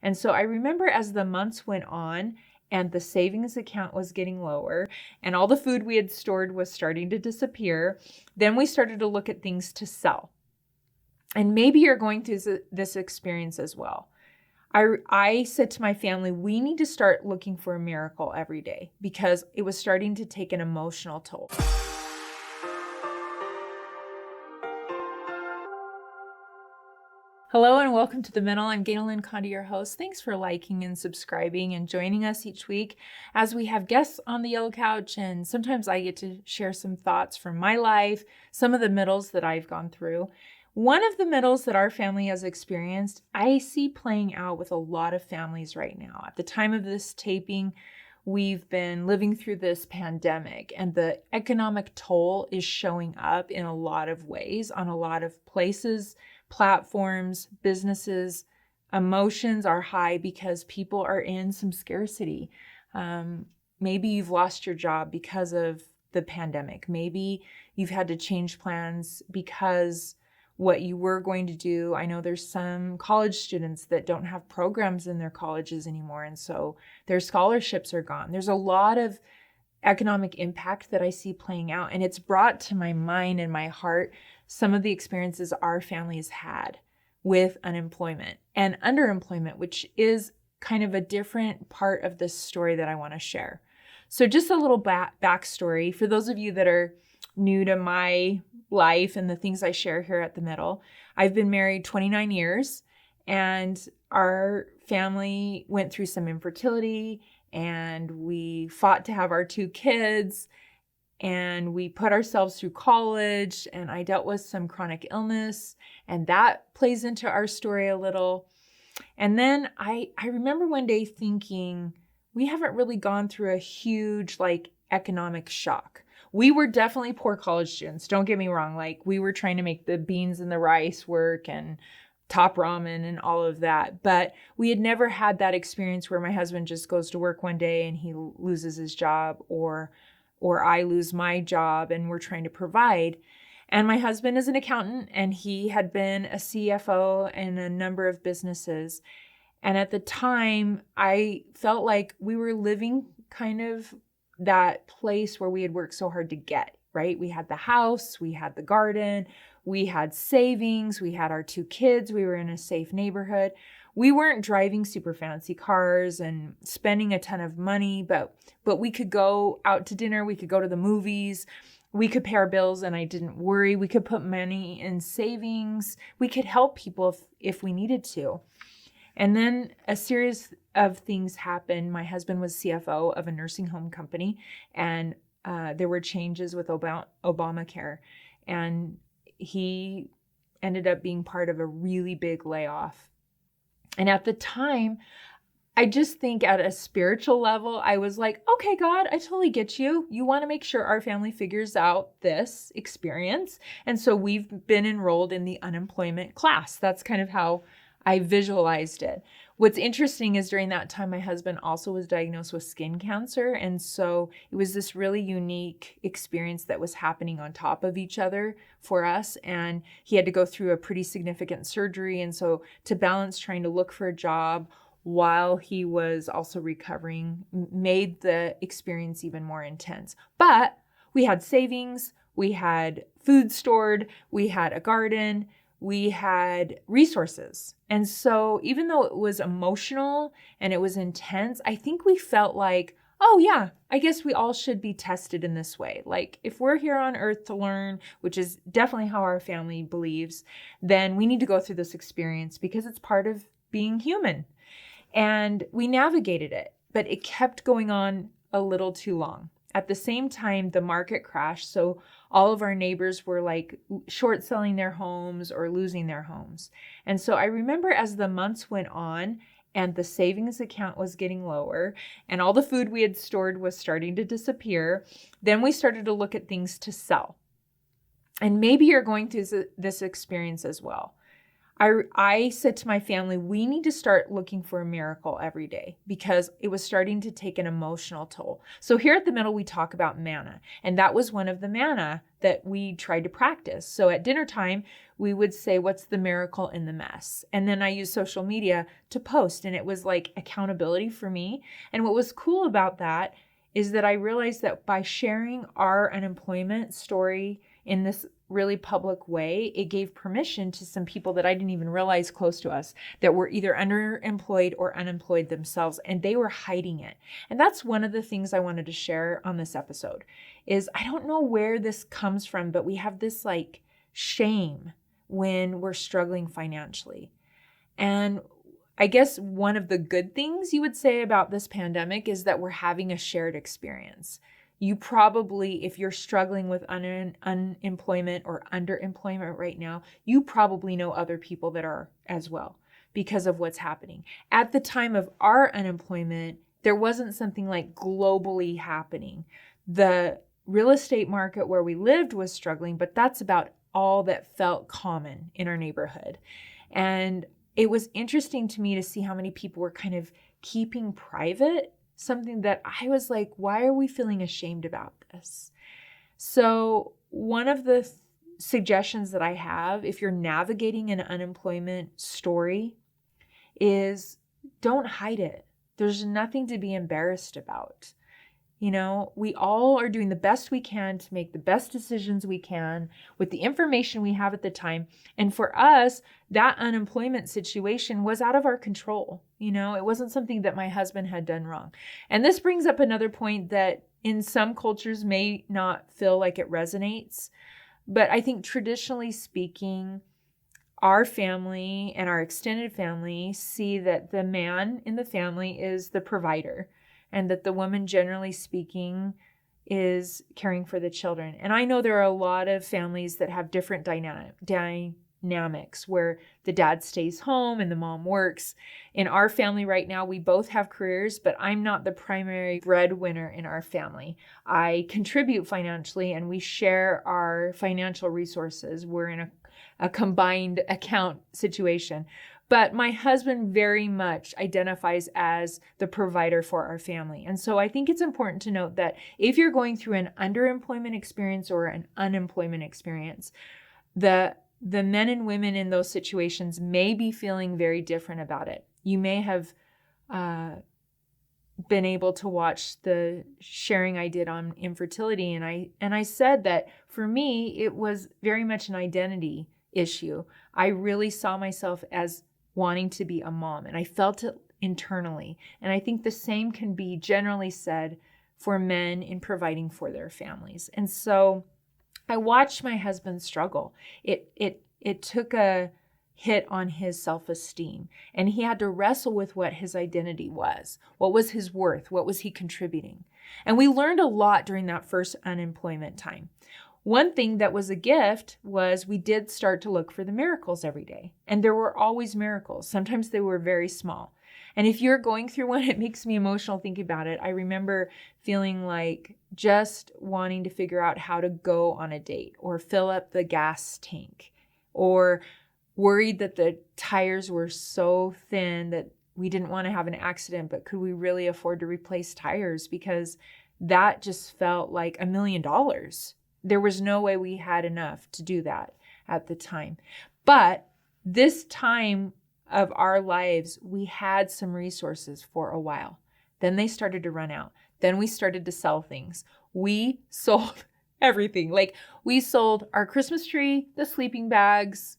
And so I remember as the months went on and the savings account was getting lower and all the food we had stored was starting to disappear, then we started to look at things to sell. And maybe you're going through this experience as well. I said to my family, we need to start looking for a miracle every day because it was starting to take an emotional toll. Hello and welcome to The Middle. I'm Ganel-Lyn, your host. Thanks for liking and subscribing and joining us each week as we have guests on the yellow couch, and sometimes I get to share some thoughts from my life, some of the middles that I've gone through. One of the middles that our family has experienced, I see playing out with a lot of families right now. At the time of this taping, we've been living through this pandemic, and the economic toll is showing up in a lot of ways on a lot of places, platforms, businesses. Emotions are high because people are in some scarcity. Maybe you've lost your job because of the pandemic. Maybe you've had to change plans because what you were going to do. I know there's some college students that don't have programs in their colleges anymore, and so their scholarships are gone. There's a lot of economic impact that I see playing out, and it's brought to my mind and my heart some of the experiences our family has had with unemployment and underemployment, which is kind of a different part of this story that I want to share. So just a little backstory for those of you that are new to my life and the things I share here at The Middle. I've been married 29 years, and our family went through some infertility, and we fought to have our 2 kids, and we put ourselves through college, and I dealt with some chronic illness, and that plays into our story a little. And then I remember one day thinking, we haven't really gone through a huge economic shock. We were definitely poor college students. Don't get me wrong. We were trying to make the beans and the rice work and top ramen and all of that. But we had never had that experience where my husband just goes to work one day and he loses his job, or I lose my job and we're trying to provide. And my husband is an accountant, and he had been a CFO in a number of businesses. And at the time, I felt like we were living kind of that place where we had worked so hard to get, right? We had the house, we had the garden, we had savings, we had our 2 kids, we were in a safe neighborhood. We weren't driving super fancy cars and spending a ton of money, but we could go out to dinner, we could go to the movies, we could pay our bills and I didn't worry. We could put money in savings. We could help people if we needed to. And then a series of things happened. My husband was CFO of a nursing home company, and there were changes with Obamacare, and he ended up being part of a really big layoff. And at the time, I just think at a spiritual level, I was like, okay, God, I totally get you. You want to make sure our family figures out this experience. And so we've been enrolled in the unemployment class. That's kind of how I visualized it. What's interesting is during that time, my husband also was diagnosed with skin cancer. And so it was this really unique experience that was happening on top of each other for us. And he had to go through a pretty significant surgery. And so to balance trying to look for a job while he was also recovering made the experience even more intense. But we had savings, we had food stored, we had a garden, we had resources. And so even though it was emotional and it was intense, I think we felt like, oh yeah, I guess we all should be tested in this way. If we're here on earth to learn, which is definitely how our family believes, then we need to go through this experience because it's part of being human. And we navigated it, but it kept going on a little too long. At the same time, the market crashed. So all of our neighbors were short selling their homes or losing their homes. And so I remember as the months went on and the savings account was getting lower and all the food we had stored was starting to disappear, then we started to look at things to sell. And maybe you're going through this experience as well. I said to my family, we need to start looking for a miracle every day because it was starting to take an emotional toll. So here at the middle, we talk about manna, and that was one of the manna that we tried to practice. So at dinner time, we would say, what's the miracle in the mess? And then I used social media to post, and it was like accountability for me. And what was cool about that is that I realized that by sharing our unemployment story in this really public way, it gave permission to some people that I didn't even realize close to us that were either underemployed or unemployed themselves, and they were hiding it. And that's one of the things I wanted to share on this episode is I don't know where this comes from, but we have this like shame when we're struggling financially. And I guess one of the good things you would say about this pandemic is that we're having a shared experience. You probably, if you're struggling with unemployment or underemployment right now, you probably know other people that are as well because of what's happening. At the time of our unemployment, there wasn't something like globally happening. The real estate market where we lived was struggling, but that's about all that felt common in our neighborhood. And it was interesting to me to see how many people were kind of keeping private something that I was like, why are we feeling ashamed about this? So one of the suggestions that I have, if you're navigating an unemployment story, is don't hide it. There's nothing to be embarrassed about. You know, we all are doing the best we can to make the best decisions we can with the information we have at the time. And for us, that unemployment situation was out of our control. You know, it wasn't something that my husband had done wrong. And this brings up another point that in some cultures may not feel like it resonates. But I think traditionally speaking, our family and our extended family see that the man in the family is the provider, and that the woman, generally speaking, is caring for the children. And I know there are a lot of families that have different dynamics where the dad stays home and the mom works. In our family right now, we both have careers, but I'm not the primary breadwinner in our family. I contribute financially and we share our financial resources. We're in a combined account situation. But my husband very much identifies as the provider for our family. And so I think it's important to note that if you're going through an underemployment experience or an unemployment experience, the men and women in those situations may be feeling very different about it. You may have been able to watch the sharing I did on infertility. And I said that for me, it was very much an identity issue. I really saw myself as wanting to be a mom, and I felt it internally. And I think the same can be generally said for men in providing for their families. And so I watched my husband struggle. It took a hit on his self-esteem, and he had to wrestle with what his identity was. What was his worth? What was he contributing? And we learned a lot during that first unemployment time. One thing that was a gift was we did start to look for the miracles every day. And there were always miracles. Sometimes they were very small. And if you're going through one, it makes me emotional thinking about it. I remember feeling like just wanting to figure out how to go on a date or fill up the gas tank, or worried that the tires were so thin that we didn't want to have an accident, but could we really afford to replace tires? Because that just felt like $1 million. There was no way we had enough to do that at the time. But this time of our lives, we had some resources for a while. Then they started to run out. Then we started to sell things. We sold everything. Like we sold our Christmas tree, the sleeping bags.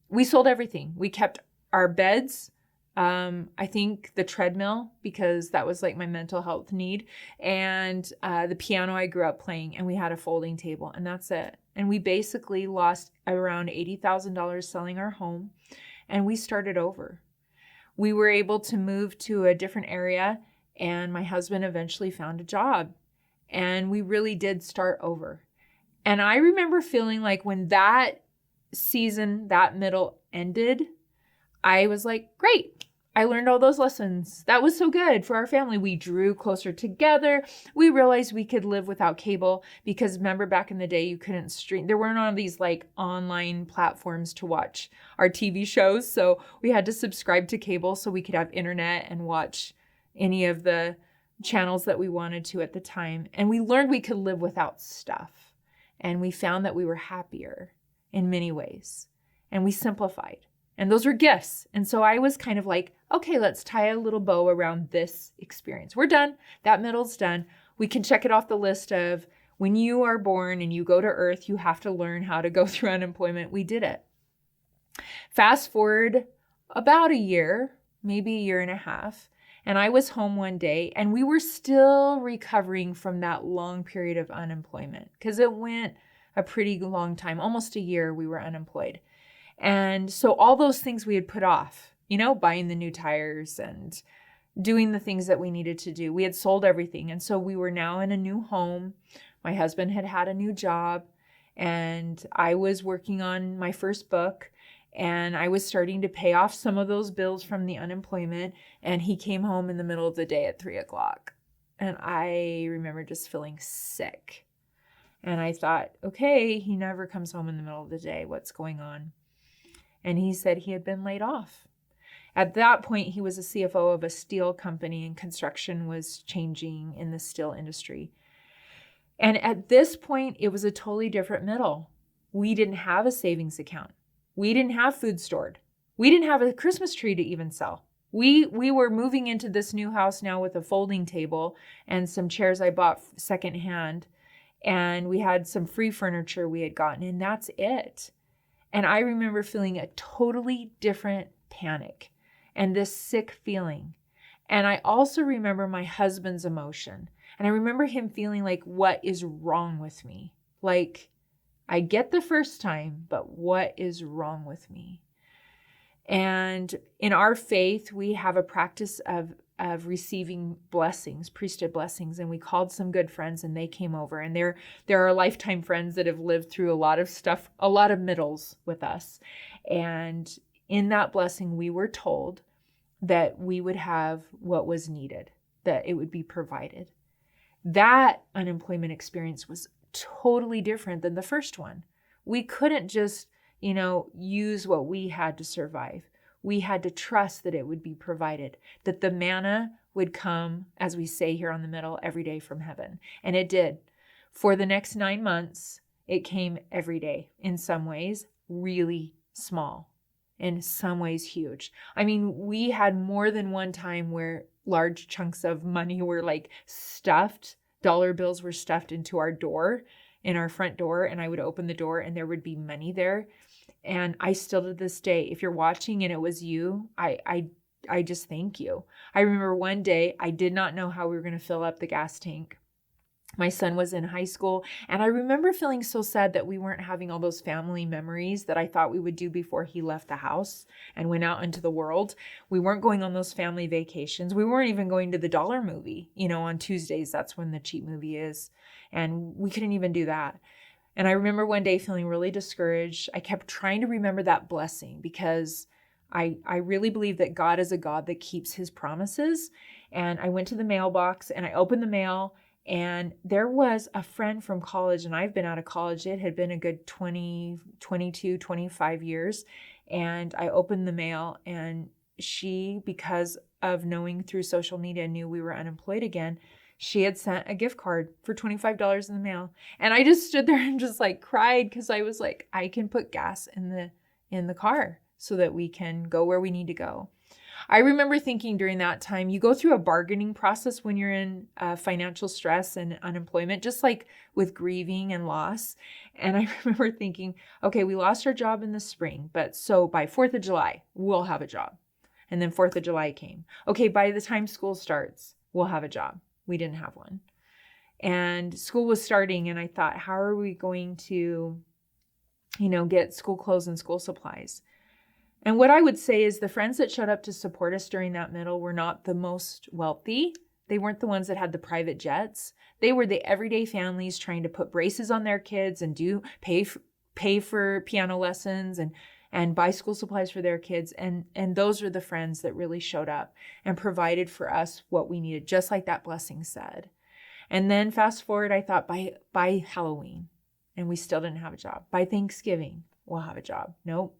We sold everything. We kept our beds. I think the treadmill, because that was like my mental health need, and the piano I grew up playing, and we had a folding table, and that's it. And we basically lost around $80,000 selling our home, and we started over. We were able to move to a different area, and my husband eventually found a job, and we really did start over. And I remember feeling like when that season, that middle ended, I was like, great. I learned all those lessons. That was so good for our family. We drew closer together. We realized we could live without cable because remember back in the day, you couldn't stream. There weren't all these like online platforms to watch our TV shows. So we had to subscribe to cable so we could have internet and watch any of the channels that we wanted to at the time. And we learned we could live without stuff. And we found that we were happier in many ways. And we simplified. And those were gifts. And so I was kind of like, okay, let's tie a little bow around this experience. We're done. That middle's done. We can check it off the list of when you are born and you go to Earth, you have to learn how to go through unemployment. We did it. Fast forward about a year, maybe a year and a half, and I was home one day and we were still recovering from that long period of unemployment because it went a pretty long time, almost a year we were unemployed. And so all those things we had put off, buying the new tires and doing the things that we needed to do. We had sold everything. And so we were now in a new home. My husband had had a new job and I was working on my first book and I was starting to pay off some of those bills from the unemployment. And he came home in the middle of the day at 3:00. And I remember just feeling sick. And I thought, okay, he never comes home in the middle of the day. What's going on? And he said he had been laid off. At that point, he was a CFO of a steel company and construction was changing in the steel industry. And at this point, it was a totally different middle. We didn't have a savings account. We didn't have food stored. We didn't have a Christmas tree to even sell. We were moving into this new house now with a folding table and some chairs I bought secondhand. And we had some free furniture we had gotten, and that's it. And I remember feeling a totally different panic and this sick feeling. And I also remember my husband's emotion. And I remember him feeling like, what is wrong with me? Like, I get the first time, but what is wrong with me? And in our faith, we have a practice of receiving blessings, priesthood blessings. And we called some good friends and they came over. And there are lifetime friends that have lived through a lot of stuff, a lot of middles with us. And in that blessing, we were told that we would have what was needed, that it would be provided. That unemployment experience was totally different than the first one. We couldn't just, use what we had to survive. We had to trust that it would be provided, that the manna would come, as we say here on the middle, every day from heaven. And it did. For the next 9 months, it came every day. In some ways, really small. In some ways, huge. I mean, we had more than one time where large chunks of money were like stuffed. Dollar bills were stuffed into our door, in our front door. And I would open the door and there would be money there. And I still to this day, if you're watching and it was you, I just thank you. I remember one day, I did not know how we were going to fill up the gas tank. My son was in high school, and I remember feeling so sad that we weren't having all those family memories that I thought we would do before he left the house and went out into the world. We weren't going on those family vacations. We weren't even going to the dollar movie. On Tuesdays, that's when the cheap movie is. And we couldn't even do that. And I remember one day feeling really discouraged. I kept trying to remember that blessing because I really believe that God is a God that keeps his promises. And I went to the mailbox and I opened the mail and there was a friend from college, and I've been out of college. It had been a good 20, 22, 25 years. And I opened the mail and she, because of knowing through social media, knew we were unemployed again. She had sent a gift card for $25 in the mail. And I just stood there and just like cried because I was like, I can put gas in the car so that we can go where we need to go. I remember thinking during that time, you go through a bargaining process when you're in financial stress and unemployment, just like with grieving and loss. And I remember thinking, okay, we lost our job in the spring, but so by 4th of July, we'll have a job. And then 4th of July came. Okay, by the time school starts, we'll have a job. We didn't have one. And school was starting and I thought, how are we going to, get school clothes and school supplies? And what I would say is the friends that showed up to support us during that middle were not the most wealthy. They weren't the ones that had the private jets. They were the everyday families trying to put braces on their kids and pay for piano lessons and buy school supplies for their kids. And those are the friends that really showed up and provided for us what we needed, just like that blessing said. And then fast forward, I thought by Halloween, and we still didn't have a job. By Thanksgiving, we'll have a job. Nope.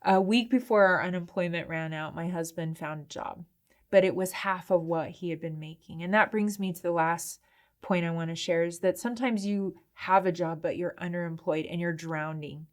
A week before our unemployment ran out, my husband found a job, but it was half of what he had been making. And that brings me to the last point I want to share, is that sometimes you have a job, but you're underemployed and you're drowning.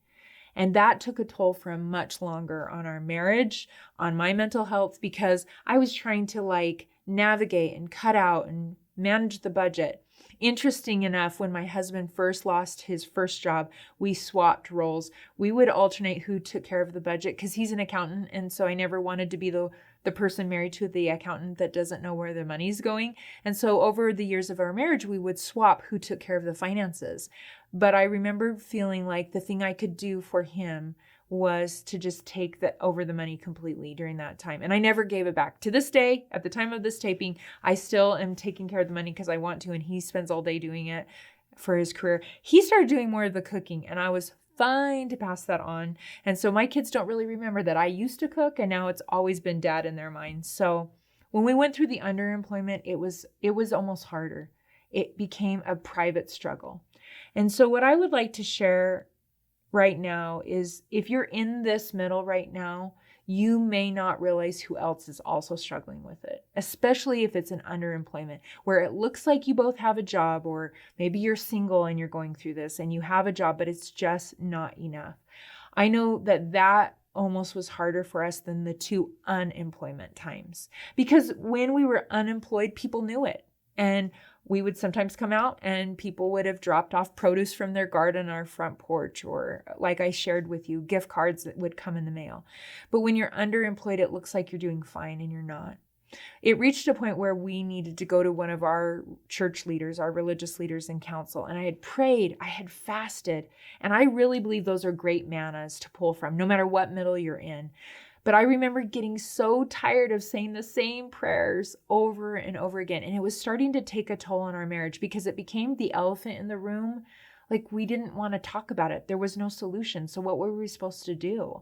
And that took a toll for much longer on our marriage, on my mental health, because I was trying to navigate and cut out and manage the budget. Interesting enough, when my husband first lost his first job, we swapped roles. We would alternate who took care of the budget because he's an accountant. And so I never wanted to be the person married to the accountant that doesn't know where the money's going. And so over the years of our marriage, we would swap who took care of the finances. But I remember feeling like the thing I could do for him was to just take over the money completely during that time. And I never gave it back. To this day, at the time of this taping, I still am taking care of the money because I want to, and he spends all day doing it for his career. He started doing more of the cooking, and I was fine to pass that on. And so my kids don't really remember that I used to cook, and now it's always been dad in their minds. So when we went through the underemployment, it was almost harder. It became a private struggle. And so what I would like to share right now is, if you're in this middle right now, you may not realize who else is also struggling with it, especially if it's an underemployment where it looks like you both have a job, or maybe you're single and you're going through this and you have a job, but it's just not enough. I know that almost was harder for us than the 2 unemployment times, because when we were unemployed, people knew it. And we would sometimes come out and people would have dropped off produce from their garden on our front porch, or like I shared with you, gift cards that would come in the mail. But when you're underemployed, it looks like you're doing fine and you're not. It reached a point where we needed to go to one of our church leaders, our religious leaders in council. And I had prayed, I had fasted, and I really believe those are great mannas to pull from, no matter what middle you're in. But I remember getting so tired of saying the same prayers over and over again. And it was starting to take a toll on our marriage, because it became the elephant in the room. Like, we didn't want to talk about it. There was no solution. So what were we supposed to do?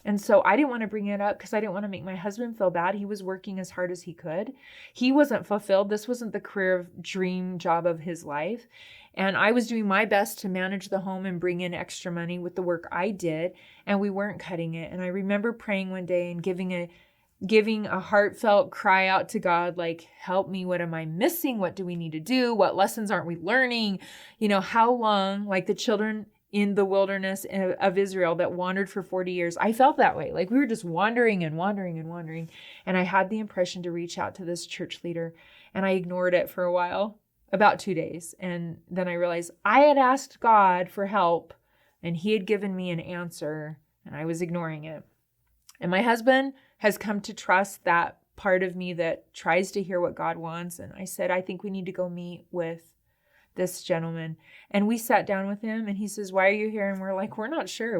And so I didn't want to bring it up because I didn't want to make my husband feel bad. He was working as hard as he could. He wasn't fulfilled. This wasn't the career dream job of his life. And I was doing my best to manage the home and bring in extra money with the work I did, and we weren't cutting it. And I remember praying one day and giving a heartfelt cry out to God, like, help me. What am I missing? What do we need to do? What lessons aren't we learning? How long, like the children in the wilderness of Israel that wandered for 40 years. I felt that way. Like, we were just wandering and wandering and wandering. And I had the impression to reach out to this church leader, and I ignored it for a while, about 2 days. And then I realized I had asked God for help, and he had given me an answer, and I was ignoring it. And my husband has come to trust that part of me that tries to hear what God wants. And I said, I think we need to go meet with this gentleman. And we sat down with him, and he says, why are you here? And we're like, we're not sure.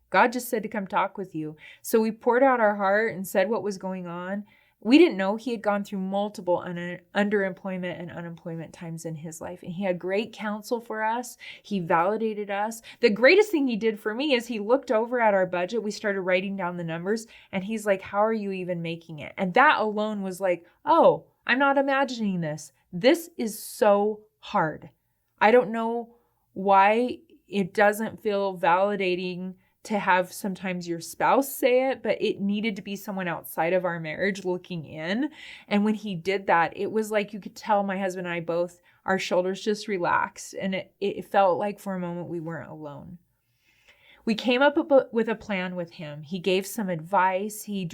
God just said to come talk with you. So we poured out our heart and said what was going on. We didn't know he had gone through multiple underemployment and unemployment times in his life. And he had great counsel for us. He validated us. The greatest thing he did for me is he looked over at our budget. We started writing down the numbers, and he's like, how are you even making it? And that alone was like, oh, I'm not imagining this. This is so hard. I don't know why it doesn't feel validating to have sometimes your spouse say it, but it needed to be someone outside of our marriage looking in. And when he did that, it was like you could tell my husband and I both, our shoulders just relaxed, and it felt like for a moment we weren't alone. We came up with a plan with him. He gave some advice. He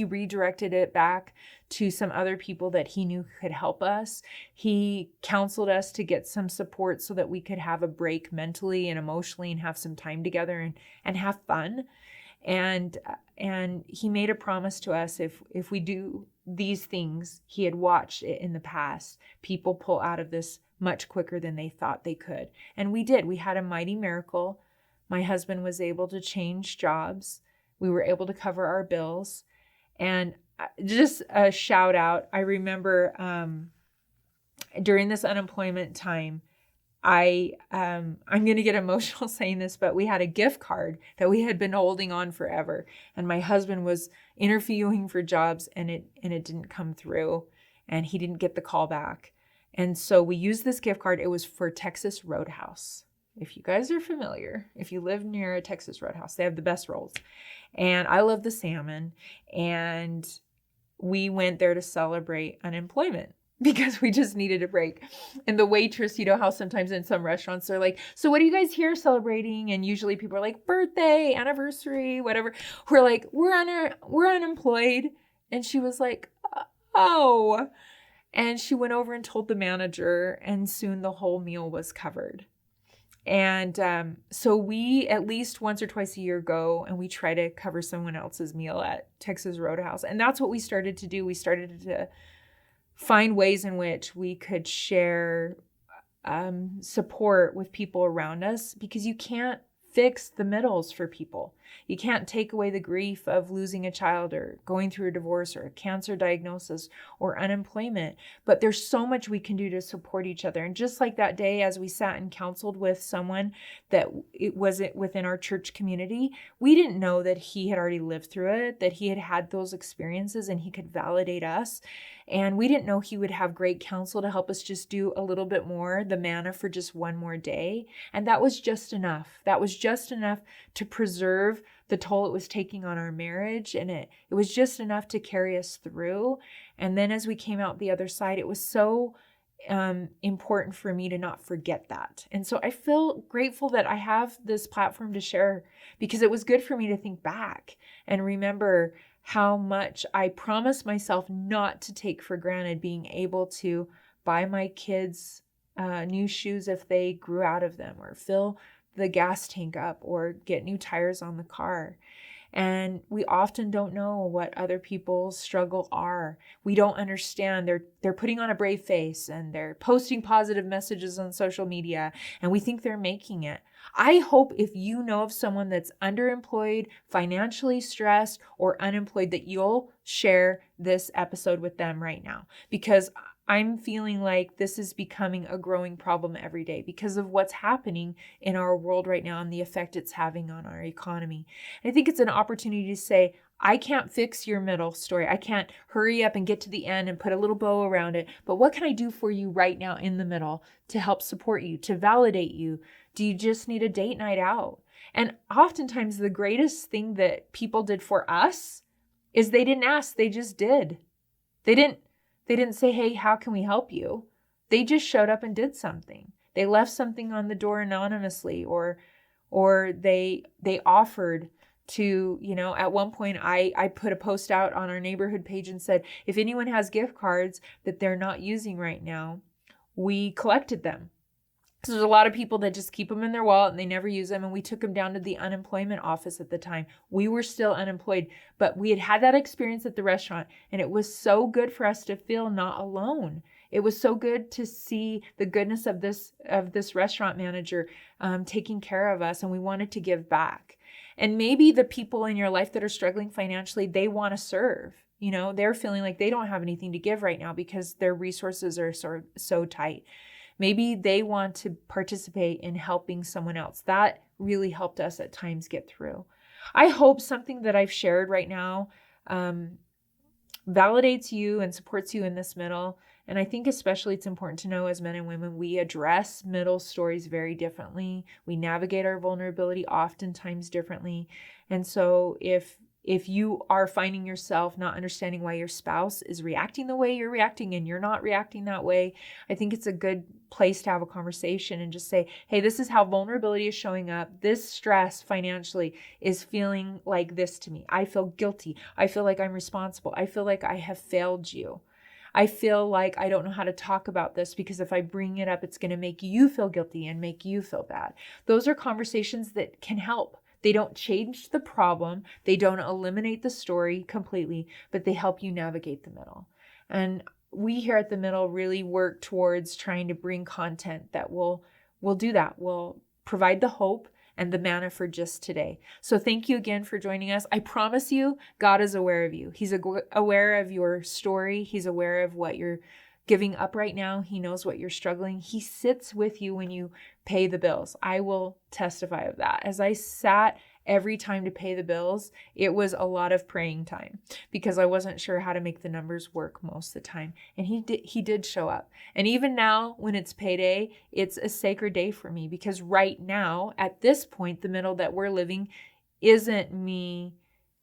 redirected it back to some other people that he knew could help us. He counseled us to get some support so that we could have a break mentally and emotionally and have some time together and have fun. And he made a promise to us, if we do these things, he had watched it in the past, people pull out of this much quicker than they thought they could. And we did. We had a mighty miracle. My husband was able to change jobs. We were able to cover our bills. And just a shout out, I remember during this unemployment time, I'm going to get emotional saying this, but we had a gift card that we had been holding on forever. And my husband was interviewing for jobs and it didn't come through and he didn't get the call back. And so we used this gift card. It was for Texas Roadhouse. If you guys are familiar, if you live near a Texas Roadhouse, they have the best rolls. And I love the salmon. And we went there to celebrate unemployment because we just needed a break. And the waitress, you know how sometimes in some restaurants they're like, so what are you guys here celebrating? And usually people are like, birthday, anniversary, whatever. We're like, we're unemployed. And she was like, oh. And she went over and told the manager, and soon the whole meal was covered. And so we at least once or twice a year go and we try to cover someone else's meal at Texas Roadhouse. And that's what we started to do. We started to find ways in which we could share support with people around us, because you can't fix the middles for people. You can't take away the grief of losing a child or going through a divorce or a cancer diagnosis or unemployment. But there's so much we can do to support each other. And just like that day, as we sat and counseled with someone that it wasn't within our church community, we didn't know that he had already lived through it, that he had had those experiences and he could validate us. And we didn't know he would have great counsel to help us just do a little bit more, the manna for just one more day. And that was just enough. That was just enough to preserve the toll it was taking on our marriage. And it was just enough to carry us through. And then as we came out the other side, it was so important for me to not forget that. And so I feel grateful that I have this platform to share, because it was good for me to think back and remember how much I promised myself not to take for granted being able to buy my kids new shoes if they grew out of them, or fill the gas tank up, or get new tires on the car. And we often don't know what other people's struggle are. We don't understand. They're putting on a brave face and they're posting positive messages on social media, and we think they're making it. I hope if you know of someone that's underemployed, financially stressed, or unemployed, that you'll share this episode with them right now, because I'm feeling like this is becoming a growing problem every day because of what's happening in our world right now and the effect it's having on our economy. And I think it's an opportunity to say, I can't fix your middle story. I can't hurry up and get to the end and put a little bow around it. But what can I do for you right now in the middle to help support you, to validate you? Do you just need a date night out? And oftentimes the greatest thing that people did for us is they didn't ask, they just did. They didn't say, hey, how can we help you? They just showed up and did something. They left something on the door anonymously, or they offered to, at one point I put a post out on our neighborhood page and said, if anyone has gift cards that they're not using right now, we collected them. So there's a lot of people that just keep them in their wallet and they never use them. And we took them down to the unemployment office at the time. We were still unemployed, but we had that experience at the restaurant, and it was so good for us to feel not alone. It was so good to see the goodness of this restaurant manager taking care of us, and we wanted to give back. And maybe the people in your life that are struggling financially, they want to serve. They're feeling like they don't have anything to give right now because their resources are so tight. Maybe they want to participate in helping someone else. That really helped us at times get through. I hope something that I've shared right now validates you and supports you in this middle. And I think especially it's important to know, as men and women, we address middle stories very differently. We navigate our vulnerability oftentimes differently. And so if you are finding yourself not understanding why your spouse is reacting the way you're reacting and you're not reacting that way, I think it's a good place to have a conversation and just say, hey, this is how vulnerability is showing up. This stress financially is feeling like this to me. I feel guilty. I feel like I'm responsible. I feel like I have failed you. I feel like I don't know how to talk about this because if I bring it up, it's going to make you feel guilty and make you feel bad. Those are conversations that can help. They don't change the problem. They don't eliminate the story completely, but they help you navigate the middle. And we here at the Middle really work towards trying to bring content that will do that. Will provide the hope and the manna for just today. So thank you again for joining us. I promise you, God is aware of you. He's aware of your story. He's aware of what you're giving up right now. He knows what you're struggling. He sits with you when you pay the bills. I will testify of that. As I sat every time to pay the bills, it was a lot of praying time because I wasn't sure how to make the numbers work most of the time. And he did show up. And even now when it's payday, it's a sacred day for me because right now at this point, the middle that we're living isn't me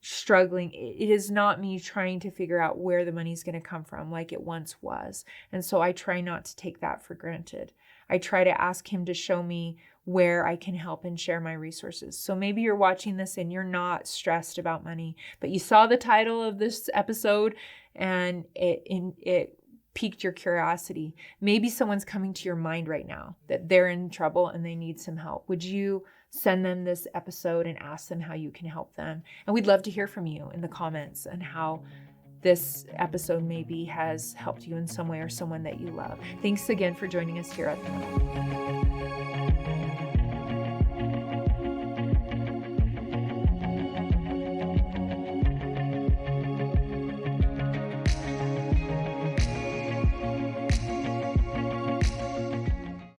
struggling. It is not me trying to figure out where the money's going to come from like it once was. And so I try not to take that for granted. I try to ask him to show me where I can help and share my resources. So maybe you're watching this and you're not stressed about money, but you saw the title of this episode and it piqued your curiosity. Maybe someone's coming to your mind right now that they're in trouble and they need some help. Would you send them this episode and ask them how you can help them? And we'd love to hear from you in the comments and how this episode maybe has helped you in some way or someone that you love. Thanks again for joining us here at The Middle.